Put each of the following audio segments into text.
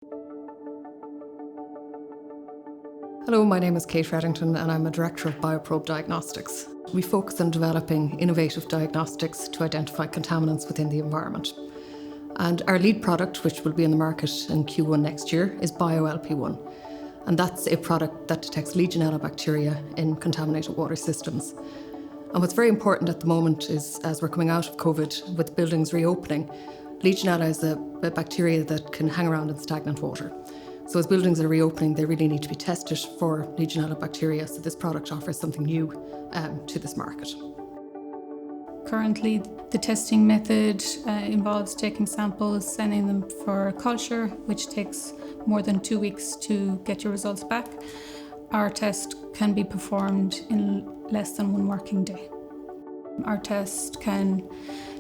Hello, my name is Kate Reddington and I'm a Director of BioProbe Diagnostics. We focus on developing innovative diagnostics to identify contaminants within the environment. And our lead product, which will be in the market in Q1 next year, is BioLP1. And that's a product that detects legionella bacteria in contaminated water systems. And what's very important at the moment is, as we're coming out of COVID, with buildings reopening, legionella is a bacteria that can hang around in stagnant water. So as buildings are reopening, they really need to be tested for legionella bacteria, so this product offers something new to this market. Currently, the testing method involves taking samples, sending them for culture, which takes more than 2 weeks to get your results back. Our test can be performed in less than 1 working day. Our test can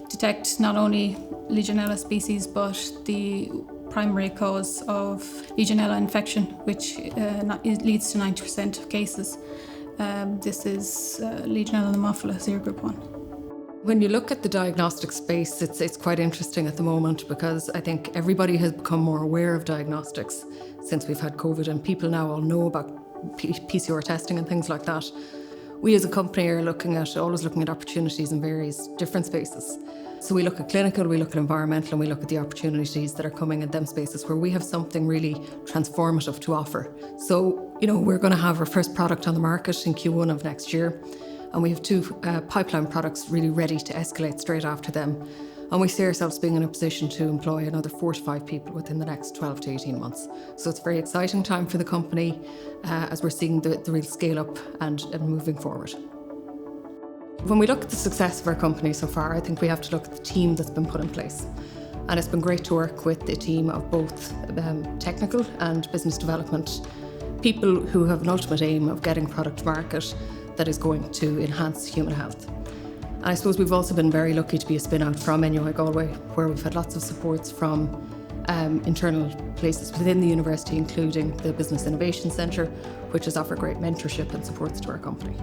detect not only Legionella species, but the primary cause of Legionella infection, which leads to 90% of cases. This is Legionella pneumophila serogroup 1. When you look at the diagnostic space, it's quite interesting at the moment because I think everybody has become more aware of diagnostics since we've had COVID, and people now all know about PCR testing and things like that. We as a company are always looking at opportunities in various different spaces. So we look at clinical, we look at environmental, and we look at the opportunities that are coming in them spaces where we have something really transformative to offer. So, we're going to have our first product on the market in Q1 of next year, and we have 2 pipeline products really ready to escalate straight after them. And we see ourselves being in a position to employ another 4 to 5 people within the next 12 to 18 months. So it's a very exciting time for the company as we're seeing the real scale up and moving forward. When we look at the success of our company so far, I think we have to look at the team that's been put in place. And it's been great to work with a team of both technical and business development, people who have an ultimate aim of getting product to market that is going to enhance human health. And I suppose we've also been very lucky to be a spin-out from NUI Galway, where we've had lots of supports from internal places within the university, including the Business Innovation Centre, which has offered great mentorship and supports to our company.